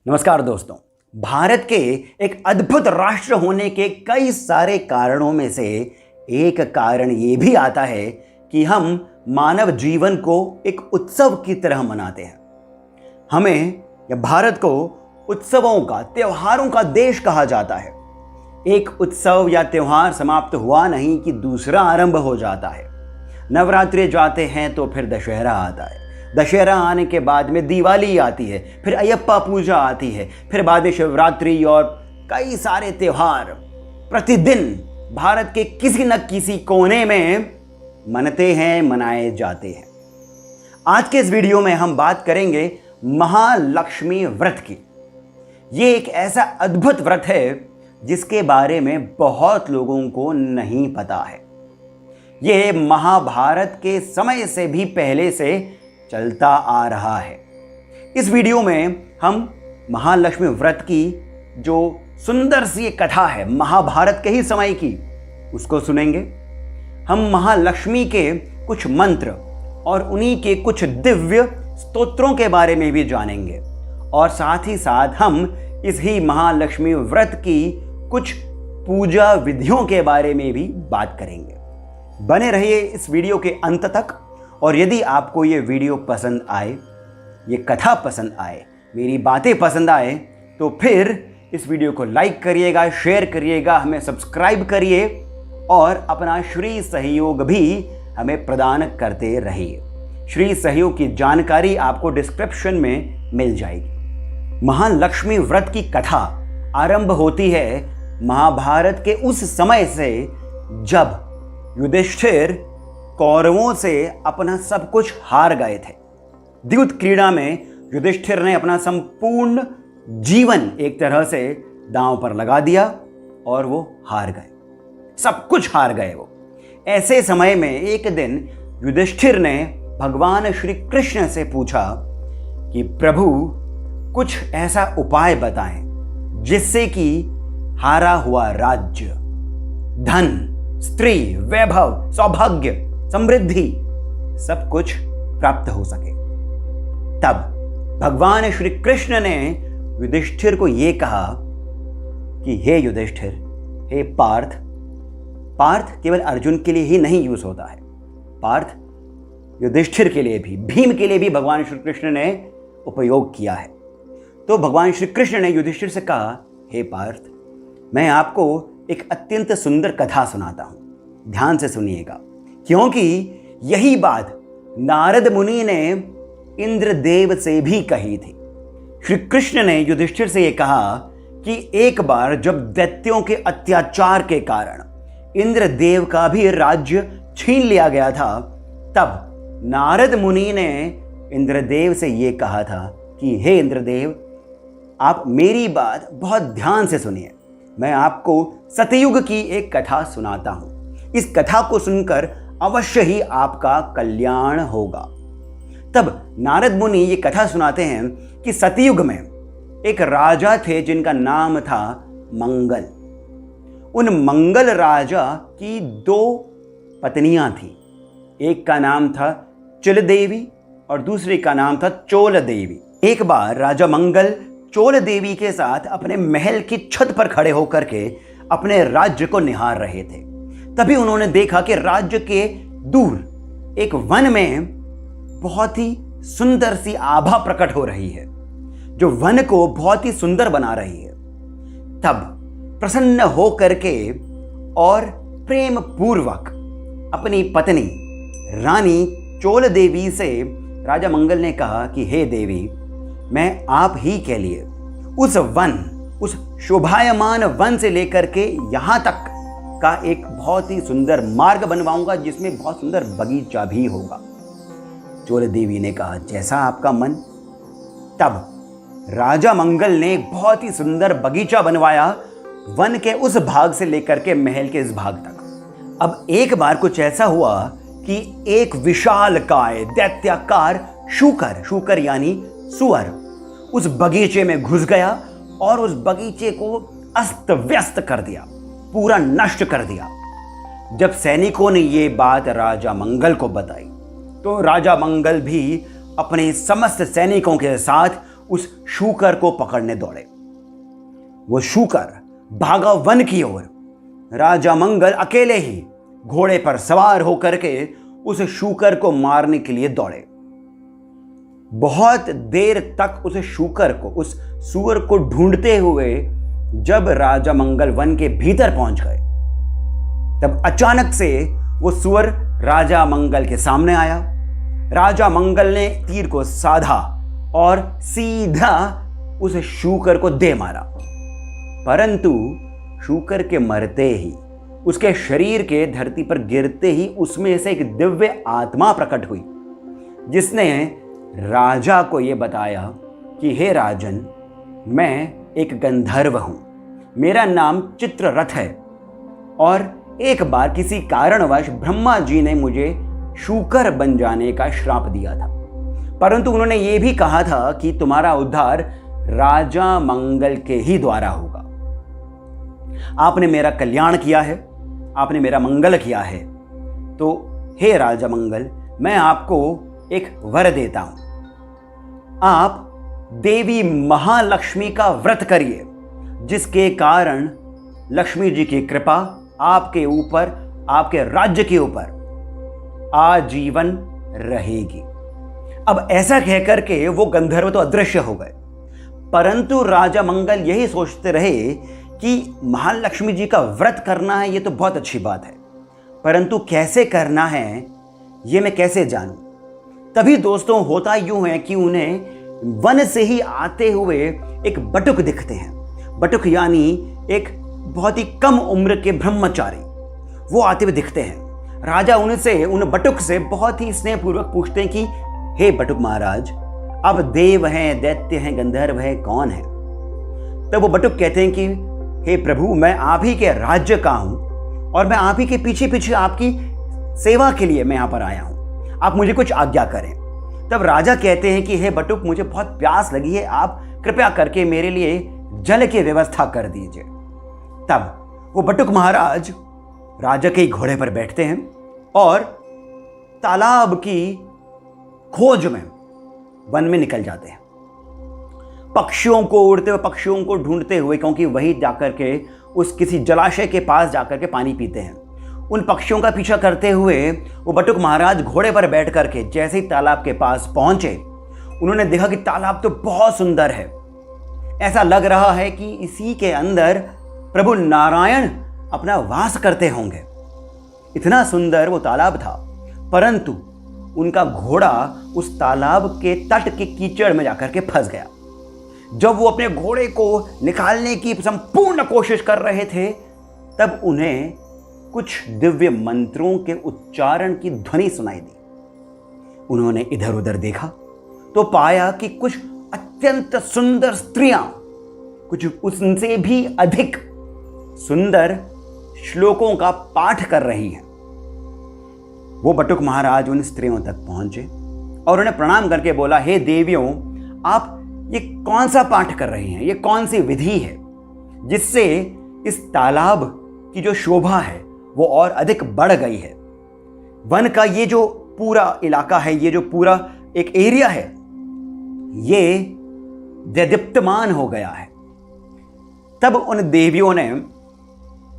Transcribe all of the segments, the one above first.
नमस्कार दोस्तों। भारत के एक अद्भुत राष्ट्र होने के कई सारे कारणों में से एक कारण ये भी आता है कि हम मानव जीवन को एक उत्सव की तरह मनाते हैं। हमें या भारत को उत्सवों का, त्योहारों का देश कहा जाता है। एक उत्सव या त्योहार समाप्त हुआ नहीं कि दूसरा आरंभ हो जाता है। नवरात्रि जाते हैं तो फिर दशहरा आता है, दशहरा आने के बाद में दिवाली आती है, फिर अयप्पा पूजा आती है, फिर बाद में शिवरात्रि और कई सारे त्योहार प्रतिदिन भारत के किसी न किसी कोने में मनते हैं, मनाए जाते हैं। आज के इस वीडियो में हम बात करेंगे महालक्ष्मी व्रत की। ये एक ऐसा अद्भुत व्रत है जिसके बारे में बहुत लोगों को नहीं पता है। ये महाभारत के समय से भी पहले से चलता आ रहा है। इस वीडियो में हम महालक्ष्मी व्रत की जो सुंदर सी कथा है महाभारत के ही समय की, उसको सुनेंगे। हम महालक्ष्मी के कुछ मंत्र और उन्हीं के कुछ दिव्य स्तोत्रों के बारे में भी जानेंगे और साथ ही साथ हम इस ही महालक्ष्मी व्रत की कुछ पूजा विधियों के बारे में भी बात करेंगे। बने रहिए इस वीडियो के अंत तक। और यदि आपको ये वीडियो पसंद आए, ये कथा पसंद आए, मेरी बातें पसंद आए, तो फिर इस वीडियो को लाइक करिएगा, शेयर करिएगा, हमें सब्सक्राइब करिए और अपना श्री सहयोग भी हमें प्रदान करते रहिए। श्री सहयोग की जानकारी आपको डिस्क्रिप्शन में मिल जाएगी। महालक्ष्मी व्रत की कथा आरंभ होती है महाभारत के उस समय से जब युधिष्ठिर कौरवों से अपना सब कुछ हार गए थे। द्यूत क्रीड़ा में युधिष्ठिर ने अपना संपूर्ण जीवन एक तरह से दांव पर लगा दिया और वो हार गए, सब कुछ हार गए वो। ऐसे समय में एक दिन युधिष्ठिर ने भगवान श्री कृष्ण से पूछा कि प्रभु कुछ ऐसा उपाय बताएं जिससे कि हारा हुआ राज्य, धन, स्त्री, वैभव, सौभाग्य, समृद्धि सब कुछ प्राप्त हो सके। तब भगवान श्री कृष्ण ने युधिष्ठिर को यह कहा कि हे युधिष्ठिर, हे पार्थ, पार्थ केवल अर्जुन के लिए ही नहीं यूज होता है, पार्थ युधिष्ठिर के लिए भी, भीम के लिए भी भगवान श्री कृष्ण ने उपयोग किया है। तो भगवान श्री कृष्ण ने युधिष्ठिर से कहा, हे पार्थ, मैं आपको एक अत्यंत सुंदर कथा सुनाता हूं, ध्यान से सुनिएगा, क्योंकि यही बात नारद मुनि ने इंद्रदेव से भी कही थी। श्री कृष्ण ने युधिष्ठिर से यह कहा कि एक बार जब दैत्यों के अत्याचार के कारण इंद्रदेव का भी राज्य छीन लिया गया था, तब नारद मुनि ने इंद्रदेव से यह कहा था कि हे इंद्रदेव, आप मेरी बात बहुत ध्यान से सुनिए। मैं आपको सतयुग की एक कथा सुनाता हूं। इस कथा को सुनकर अवश्य ही आपका कल्याण होगा। तब नारद मुनि ये कथा सुनाते हैं कि सतयुग में एक राजा थे जिनका नाम था मंगल। उन मंगल राजा की दो पत्नियां थी। एक का नाम था चिल देवी और दूसरी का नाम था चोल देवी। एक बार राजा मंगल चोल देवी के साथ अपने महल की छत पर खड़े होकर के अपने राज्य को निहार रहे थे। तभी उन्होंने देखा कि राज्य के दूर एक वन में बहुत ही सुंदर सी आभा प्रकट हो रही है, जो वन को बहुत ही सुंदर बना रही है। तब प्रसन्न हो करके और प्रेम पूर्वक अपनी पत्नी रानी चोल देवी से राजा मंगल ने कहा कि हे देवी, मैं आप ही के लिए उस वन, उस शोभायमान वन से लेकर के यहां तक का एक बहुत ही सुंदर मार्ग बनवाऊंगा जिसमें बहुत सुंदर बगीचा भी होगा। चोल देवी ने कहा, जैसा आपका मन। तब राजा मंगल ने एक बहुत ही सुंदर बगीचा बनवाया, वन के उस भाग से लेकर के महल के इस भाग तक। अब एक बार कुछ ऐसा हुआ कि एक विशाल काय, दैत्याकार शूकर, शूकर यानी सुअर, उस बगीचे में घुस गया और उस बगीचे को अस्त व्यस्त कर दिया, पूरा नष्ट कर दिया। जब सैनिकों ने ये बात राजा मंगल को बताई तो राजा मंगल भी अपने समस्त सैनिकों के साथ उस शूकर को पकड़ने दौड़े। वो शूकर भागा वन की ओर। राजा मंगल अकेले ही घोड़े पर सवार होकर के उस शूकर को मारने के लिए दौड़े। बहुत देर तक उस शूकर को, उस सूअर को ढूंढते हुए जब राजा मंगल वन के भीतर पहुंच गए, तब अचानक से वो सूअर राजा मंगल के सामने आया। राजा मंगल ने तीर को साधा और सीधा उस शूकर को दे मारा। परंतु शूकर के मरते ही, उसके शरीर के धरती पर गिरते ही उसमें से एक दिव्य आत्मा प्रकट हुई, जिसने राजा को यह बताया कि हे राजन, मैं एक गंधर्व हूं, मेरा नाम चित्ररथ है, और एक बार किसी कारणवश ब्रह्मा जी ने मुझे शूकर बन जाने का श्राप दिया था, परंतु उन्होंने ये भी कहा था कि तुम्हारा उद्धार राजा मंगल के ही द्वारा होगा। आपने मेरा कल्याण किया है, आपने मेरा मंगल किया है, तो हे राजा मंगल, मैं आपको एक वर देता हूं। आप देवी महालक्ष्मी का व्रत करिए, जिसके कारण लक्ष्मी जी की कृपा आपके ऊपर, आपके राज्य के ऊपर आजीवन रहेगी। अब ऐसा कहकर के वो गंधर्व तो अदृश्य हो गए, परंतु राजा मंगल यही सोचते रहे कि महालक्ष्मी जी का व्रत करना है, ये तो बहुत अच्छी बात है, परंतु कैसे करना है ये मैं कैसे जानूं। तभी दोस्तों होता यूं है कि उन्हें वन से ही आते हुए एक बटुक दिखते हैं। बटुक यानी एक बहुत ही कम उम्र के ब्रह्मचारी, वो आते हुए दिखते हैं। राजा उन बटुक से बहुत ही स्नेहपूर्वक पूछते हैं कि हे बटुक महाराज, अब देव हैं, दैत्य हैं, गंधर्व है, कौन है? तब वो बटुक कहते हैं कि हे प्रभु, मैं आप ही के राज्य का हूं और मैं आप ही के पीछे पीछे आपकी सेवा के लिए मैं यहां पर आया हूं, आप मुझे कुछ आज्ञा करें। तब राजा कहते हैं कि हे बटुक, मुझे बहुत प्यास लगी है, आप कृपया करके मेरे लिए जल की व्यवस्था कर दीजिए। तब वो बटुक महाराज राजा के घोड़े पर बैठते हैं और तालाब की खोज में वन में निकल जाते हैं, पक्षियों को, उड़ते हुए पक्षियों को ढूंढते हुए, क्योंकि वही जाकर के उस किसी जलाशय के पास जाकर के पानी पीते हैं। उन पक्षियों का पीछा करते हुए वो बटुक महाराज घोड़े पर बैठ करके जैसे ही तालाब के पास पहुंचे, उन्होंने देखा कि तालाब तो बहुत सुंदर है, ऐसा लग रहा है कि इसी के अंदर प्रभु नारायण अपना वास करते होंगे। इतना सुंदर वो तालाब था, परंतु उनका घोड़ा उस तालाब के तट के कीचड़ में जाकर के फंस गया। जब वो अपने घोड़े को निकालने की संपूर्ण कोशिश कर रहे थे, तब उन्हें कुछ दिव्य मंत्रों के उच्चारण की ध्वनि सुनाई दी। उन्होंने इधर उधर देखा तो पाया कि कुछ अत्यंत सुंदर स्त्रियां, कुछ उनसे भी अधिक सुंदर श्लोकों का पाठ कर रही हैं। वो बटुक महाराज उन स्त्रियों तक पहुंचे और उन्हें प्रणाम करके बोला, हे देवियों, आप ये कौन सा पाठ कर रही हैं? ये कौन सी विधि है जिससे इस तालाब की जो शोभा है वो और अधिक बढ़ गई है? वन का ये जो पूरा इलाका है, ये जो पूरा एक एरिया है, ये दीप्तमान हो गया है। तब उन देवियों ने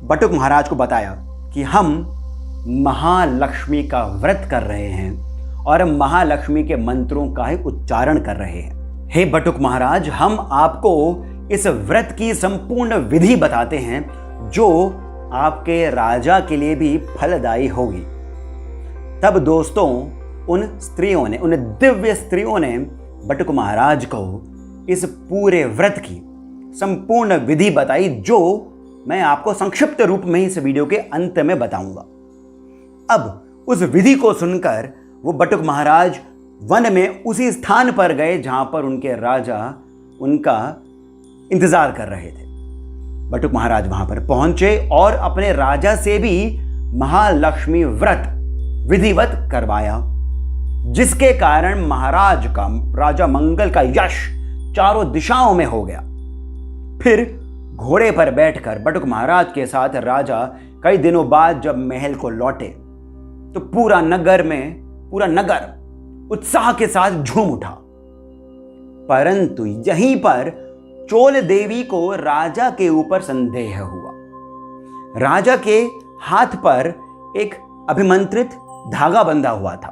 बटुक महाराज को बताया कि हम महालक्ष्मी का व्रत कर रहे हैं और महालक्ष्मी के मंत्रों का ही उच्चारण कर रहे हैं। हे बटुक महाराज, हम आपको इस व्रत की संपूर्ण विधि बताते हैं जो आपके राजा के लिए भी फलदायी होगी। तब दोस्तों उन स्त्रियों ने, उन दिव्य स्त्रियों ने बटुक महाराज को इस पूरे व्रत की संपूर्ण विधि बताई, जो मैं आपको संक्षिप्त रूप में इस वीडियो के अंत में बताऊंगा। अब उस विधि को सुनकर वो बटुक महाराज वन में उसी स्थान पर गए जहां पर उनके राजा उनका इंतजार कर रहे थे। बटुक महाराज वहां पर पहुंचे और अपने राजा से भी महालक्ष्मी व्रत विधिवत करवाया, जिसके कारण महाराज का, राजा मंगल का यश चारों दिशाओं में हो गया। फिर घोड़े पर बैठकर बटुक महाराज के साथ राजा कई दिनों बाद जब महल को लौटे तो पूरा नगर उत्साह के साथ झूम उठा। परंतु यहीं पर चोल देवी को राजा के ऊपर संदेह हुआ। राजा के हाथ पर एक अभिमंत्रित धागा बंधा हुआ था।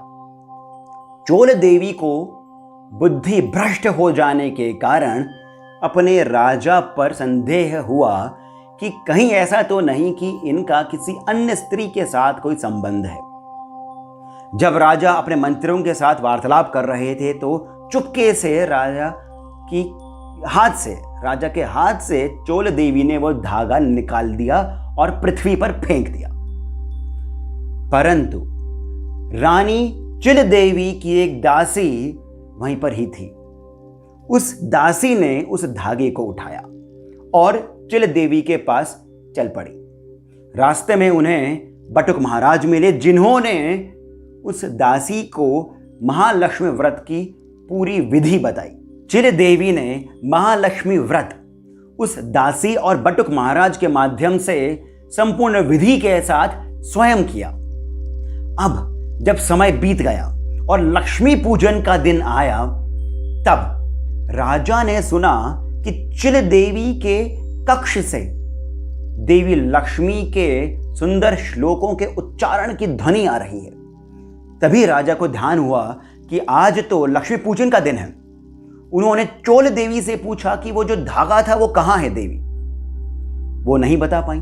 चोल देवी को बुद्धि भ्रष्ट हो जाने के कारण अपने राजा पर संदेह हुआ कि कहीं ऐसा तो नहीं कि इनका किसी अन्य स्त्री के साथ कोई संबंध है। जब राजा अपने मंत्रियों के साथ वार्तालाप कर रहे थे तो चुपके से राजा के हाथ से चोल देवी ने वो धागा निकाल दिया और पृथ्वी पर फेंक दिया। परंतु रानी चिल देवी की एक दासी वहीं पर ही थी। उस दासी ने उस धागे को उठाया और चिल देवी के पास चल पड़ी। रास्ते में उन्हें बटुक महाराज मिले, जिन्होंने उस दासी को महालक्ष्मी व्रत की पूरी विधि बताई। चिल देवी ने महालक्ष्मी व्रत उस दासी और बटुक महाराज के माध्यम से संपूर्ण विधि के साथ स्वयं किया। अब जब समय बीत गया और लक्ष्मी पूजन का दिन आया, तब राजा ने सुना कि चिल देवी के कक्ष से देवी लक्ष्मी के सुंदर श्लोकों के उच्चारण की ध्वनि आ रही है। तभी राजा को ध्यान हुआ कि आज तो लक्ष्मी पूजन का दिन है। उन्होंने चोल देवी से पूछा कि वो जो धागा था वो कहाँ है देवी। वो नहीं बता पाई।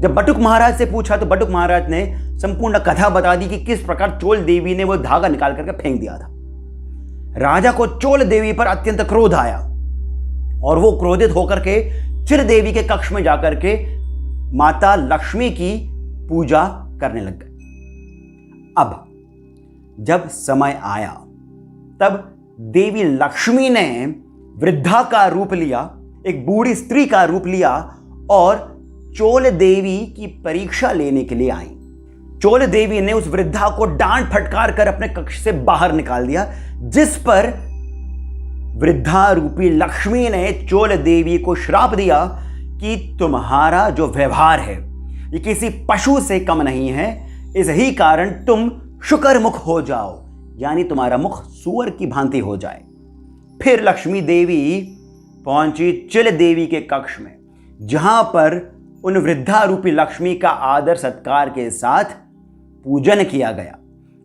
जब बटुक महाराज से पूछा तो बटुक महाराज ने संपूर्ण कथा बता दी कि किस प्रकार चोल देवी ने वो धागा निकाल करके फेंक दिया था। राजा को चोल देवी पर अत्यंत क्रोध आया और वो क्रोधित होकर के चिल देवी के कक्ष में जाकर के माता लक्ष्मी की पूजा करने लग गए। अब जब समय आया तब देवी लक्ष्मी ने वृद्धा का रूप लिया, एक बूढ़ी स्त्री का रूप लिया और चोल देवी की परीक्षा लेने के लिए आई। चोल देवी ने उस वृद्धा को डांट फटकार कर अपने कक्ष से बाहर निकाल दिया, जिस पर वृद्धा रूपी लक्ष्मी ने चोल देवी को श्राप दिया कि तुम्हारा जो व्यवहार है ये किसी पशु से कम नहीं है, इस ही कारण तुम शुकर मुख हो जाओ, यानी तुम्हारा मुख सूअर की भांति हो जाए। फिर लक्ष्मी देवी पहुंची चिल देवी के कक्ष में, जहां पर उन वृद्धा रूपी लक्ष्मी का आदर सत्कार के साथ पूजन किया गया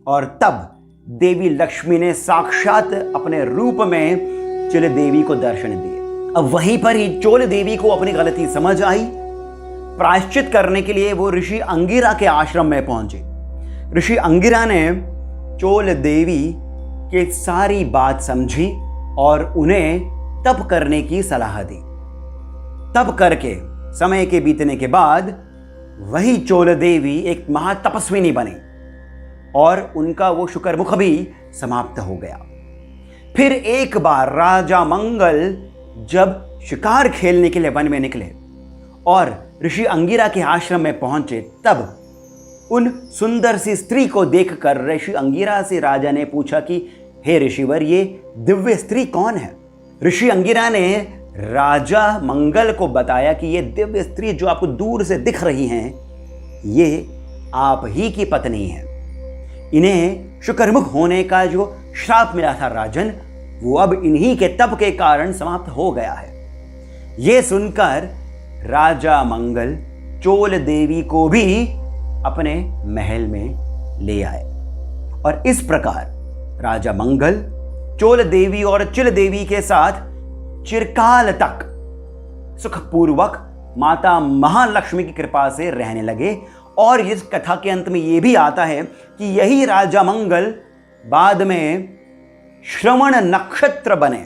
और तब देवी लक्ष्मी ने साक्षात अपने रूप में चिल देवी को दर्शन दिए। अब वहीं पर ही चोल देवी को अपनी गलती समझ आई। प्रायश्चित करने के लिए वो ऋषि अंगिरा के आश्रम में पहुंचे। ऋषि अंगिरा ने चोल देवी की सारी बात समझी और उन्हें तप करने की सलाह दी। तप करके समय के बीतने के बाद वही चोल देवी एक महातपस्विनी बनी और उनका वो शुक्रमुख भी समाप्त हो गया। फिर एक बार राजा मंगल जब शिकार खेलने के लिए वन में निकले और ऋषि अंगिरा के आश्रम में पहुंचे, तब उन सुंदर सी स्त्री को देखकर ऋषि अंगिरा से राजा ने पूछा कि हे ऋषिवर, ये दिव्य स्त्री कौन है? ऋषि अंगिरा ने राजा मंगल को बताया कि ये दिव्य स्त्री जो आपको दूर से दिख रही हैं, ये आप ही की पत्नी है। इन्हें शुक्रमुख होने का जो श्राप मिला था राजन, वो अब इन्हीं के तप के कारण समाप्त हो गया है। ये सुनकर राजा मंगल चोल देवी को भी अपने महल में ले आए और इस प्रकार राजा मंगल चोल देवी और चिल देवी के साथ चिरकाल तक सुखपूर्वक माता महालक्ष्मी की कृपा से रहने लगे। और इस कथा के अंत में यह भी आता है कि यही राजा मंगल बाद में श्रवण नक्षत्र बने।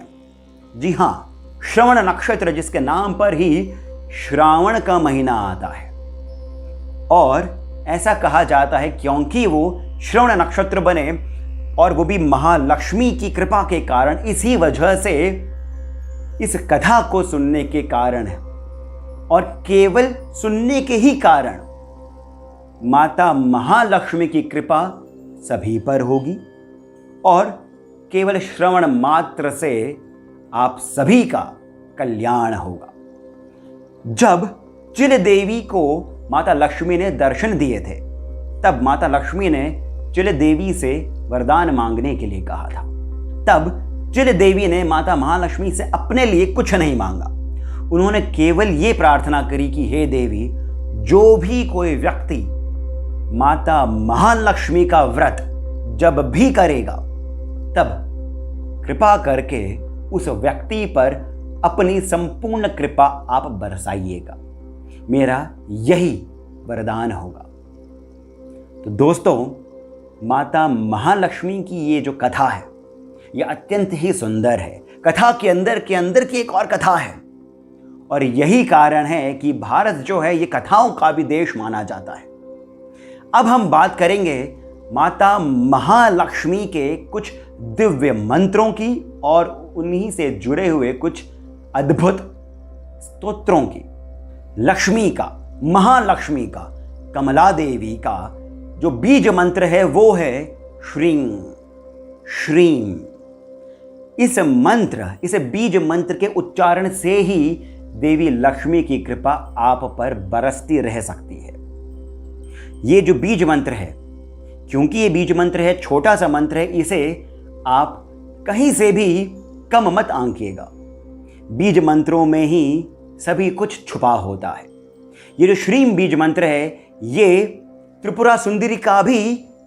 जी हां, श्रवण नक्षत्र, जिसके नाम पर ही श्रावण का महीना आता है। और ऐसा कहा जाता है क्योंकि वो श्रवण नक्षत्र बने और वो भी महालक्ष्मी की कृपा के कारण, इसी वजह से इस कथा को सुनने के कारण है और केवल सुनने के ही कारण माता महालक्ष्मी की कृपा सभी पर होगी और केवल श्रवण मात्र से आप सभी का कल्याण होगा। जब चिल देवी को माता लक्ष्मी ने दर्शन दिए थे, तब माता लक्ष्मी ने चिल देवी से वरदान मांगने के लिए कहा था। तब जिन देवी ने माता महालक्ष्मी से अपने लिए कुछ नहीं मांगा, उन्होंने केवल ये प्रार्थना करी कि हे देवी, जो भी कोई व्यक्ति माता महालक्ष्मी का व्रत जब भी करेगा, तब कृपा करके उस व्यक्ति पर अपनी संपूर्ण कृपा आप बरसाइएगा। मेरा यही वरदान होगा। तो दोस्तों, माता महालक्ष्मी की ये जो कथा है, ये अत्यंत ही सुंदर है। कथा के अंदर की एक और कथा है, और यही कारण है कि भारत जो है ये कथाओं का भी देश माना जाता है। अब हम बात करेंगे माता महालक्ष्मी के कुछ दिव्य मंत्रों की और उन्हीं से जुड़े हुए कुछ अद्भुत स्तोत्रों की। लक्ष्मी का, महालक्ष्मी का, कमला देवी का जो बीज मंत्र है वो है श्रीं श्रीं। इस बीज मंत्र के उच्चारण से ही देवी लक्ष्मी की कृपा आप पर बरसती रह सकती है। ये जो बीज मंत्र है, क्योंकि ये बीज मंत्र है, छोटा सा मंत्र है, इसे आप कहीं से भी कम मत आंकिएगा। बीज मंत्रों में ही सभी कुछ छुपा होता है। ये जो श्रीं बीज मंत्र है, ये त्रिपुरा सुंदरी का भी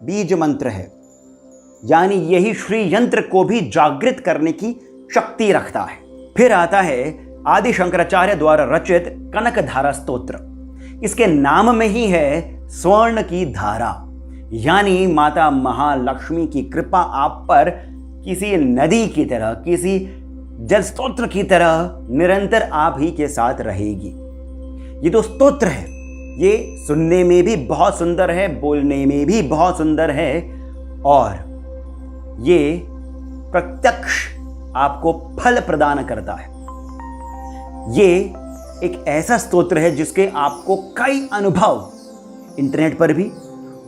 बीज मंत्र है, यानी यही श्री यंत्र को भी जागृत करने की शक्ति रखता है। फिर आता है आदि शंकराचार्य द्वारा रचित कनक धारा स्तोत्र। इसके नाम में ही है स्वर्ण की धारा, यानी माता महालक्ष्मी की कृपा आप पर किसी नदी की तरह, किसी जल स्तोत्र की तरह निरंतर आप ही के साथ रहेगी। ये जो स्तोत्र है, ये सुनने में भी बहुत सुंदर है, बोलने में भी बहुत सुंदर है, और ये प्रत्यक्ष आपको फल प्रदान करता है। ये एक ऐसा स्तोत्र है जिसके आपको कई अनुभव इंटरनेट पर भी,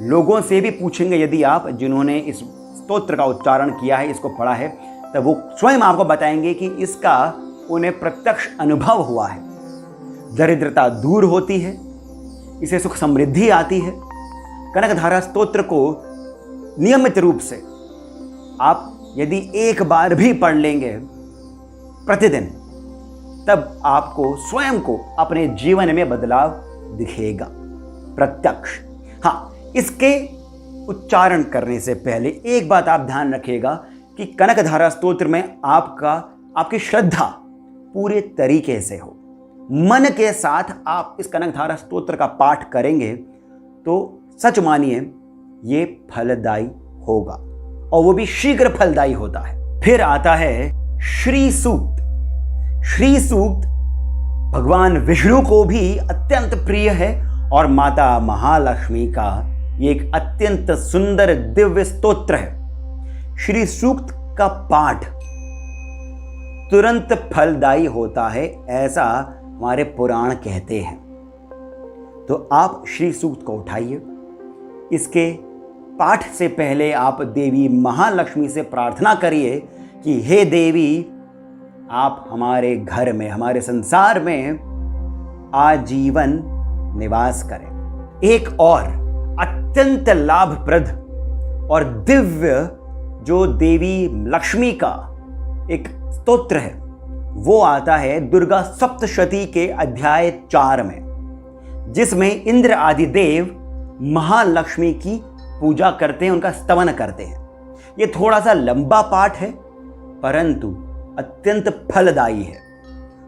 लोगों से भी पूछेंगे यदि आप, जिन्होंने इस स्तोत्र का उच्चारण किया है, इसको पढ़ा है, तब वो स्वयं आपको बताएंगे कि इसका उन्हें प्रत्यक्ष अनुभव हुआ है। दरिद्रता दूर होती है, इसे सुख समृद्धि आती है। कनक धारा स्तोत्र को नियमित रूप से आप यदि एक बार भी पढ़ लेंगे प्रतिदिन, तब आपको स्वयं को अपने जीवन में बदलाव दिखेगा प्रत्यक्ष। हाँ, इसके उच्चारण करने से पहले एक बात आप ध्यान रखिएगा कि कनक धारा स्तोत्र में आपकी श्रद्धा पूरे तरीके से हो। मन के साथ आप इस कनक धारा स्तोत्र का पाठ करेंगे तो सच मानिए ये फलदायी होगा, और वो भी शीघ्र फलदायी होता है। फिर आता है श्री सूक्त। श्री सूक्त भगवान विष्णु को भी अत्यंत प्रिय है और माता महालक्ष्मी का ये एक अत्यंत सुंदर दिव्य स्तोत्र है। श्री सूक्त का पाठ तुरंत फलदायी होता है, ऐसा हमारे पुराण कहते हैं। तो आप श्री सूक्त को उठाइए। इसके पाठ से पहले आप देवी महालक्ष्मी से प्रार्थना करिए कि हे देवी, आप हमारे घर में, हमारे संसार में आजीवन निवास करें। एक और अत्यंत लाभप्रद और दिव्य जो देवी लक्ष्मी का एक स्तोत्र है, वो आता है दुर्गा सप्तशती के अध्याय 4 में, जिसमें इंद्र आदि देव महालक्ष्मी की पूजा करते हैं, उनका स्तवन करते हैं। ये थोड़ा सा लंबा पाठ है, परंतु अत्यंत फलदायी है।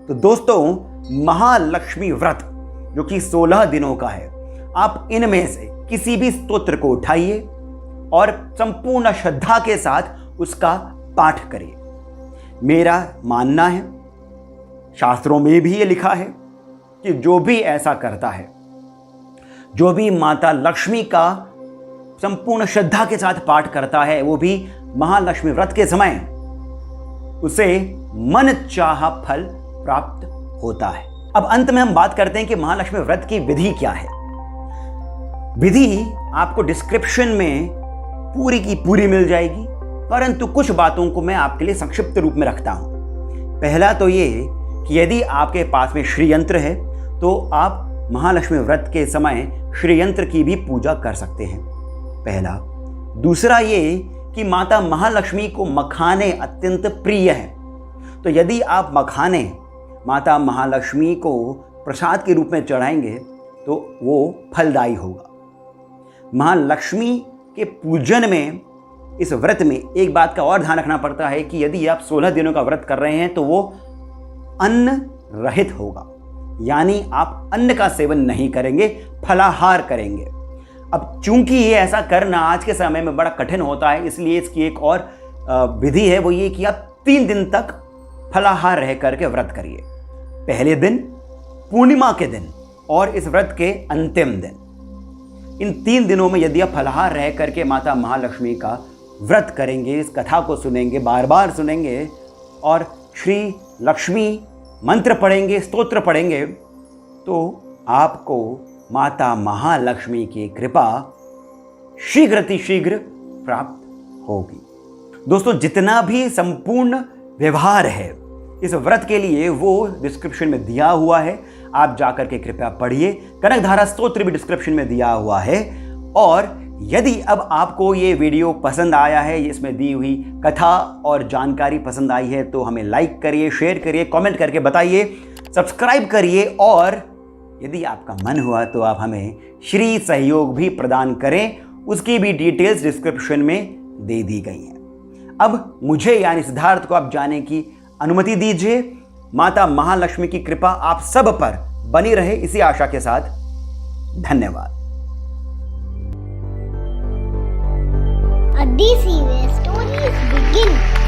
तो दोस्तों, महालक्ष्मी व्रत जो कि 16 दिनों का है, आप इनमें से किसी भी स्तोत्र को उठाइए और संपूर्ण श्रद्धा के साथ उसका पाठ करिए। मेरा मानना है, शास्त्रों में भी ये लिखा है कि जो भी ऐसा करता है, जो भी माता लक्ष्मी का संपूर्ण श्रद्धा के साथ पाठ करता है, वो भी महालक्ष्मी व्रत के समय उसे मन चाहा फल प्राप्त होता है। अब अंत में हम बात करते हैं कि महालक्ष्मी व्रत की विधि क्या है। विधि आपको डिस्क्रिप्शन में पूरी की पूरी मिल जाएगी, परंतु कुछ बातों को मैं आपके लिए संक्षिप्त रूप में रखता हूं। पहला तो ये कि यदि आपके पास में श्री यंत्र है तो आप महालक्ष्मी व्रत के समय श्री यंत्र की भी पूजा कर सकते हैं, पहला। दूसरा ये कि माता महालक्ष्मी को मखाने अत्यंत प्रिय हैं। तो यदि आप मखाने माता महालक्ष्मी को प्रसाद के रूप में चढ़ाएंगे तो वो फलदायी होगा। महालक्ष्मी के पूजन में, इस व्रत में एक बात का और ध्यान रखना पड़ता है कि यदि आप 16 दिनों का व्रत कर रहे हैं तो वो अन्न रहित होगा, यानी आप अन्न का सेवन नहीं करेंगे, फलाहार करेंगे। अब चूंकि ये ऐसा करना आज के समय में बड़ा कठिन होता है, इसलिए इसकी एक और विधि है, वो ये कि आप 3 दिन तक फलाहार रह करके व्रत करिए। पहले दिन, पूर्णिमा के दिन और इस व्रत के अंतिम दिन। इन 3 दिनों में यदि आप फलाहार रह करके माता महालक्ष्मी का व्रत करेंगे, इस कथा को सुनेंगे, बार बार सुनेंगे और श्री लक्ष्मी मंत्र पढ़ेंगे, स्तोत्र पढ़ेंगे, तो आपको माता महालक्ष्मी की कृपा शीघ्र प्राप्त होगी। दोस्तों, जितना भी संपूर्ण व्यवहार है इस व्रत के लिए वो डिस्क्रिप्शन में दिया हुआ है, आप जाकर के कृपया पढ़िए। कनकधारा स्तोत्र भी डिस्क्रिप्शन में दिया हुआ है। और यदि अब आपको ये वीडियो पसंद आया है, इसमें दी हुई कथा और जानकारी पसंद आई है, तो हमें लाइक करिए, शेयर करिए, कमेंट करके बताइए, सब्सक्राइब करिए और यदि आपका मन हुआ तो आप हमें श्री सहयोग भी प्रदान करें, उसकी भी डिटेल्स डिस्क्रिप्शन में दे दी गई हैं। अब मुझे यानी सिद्धार्थ को आप जाने की अनुमति दीजिए। माता महालक्ष्मी की कृपा आप सब पर बनी रहे, इसी आशा के साथ धन्यवाद। A DC where stories begin.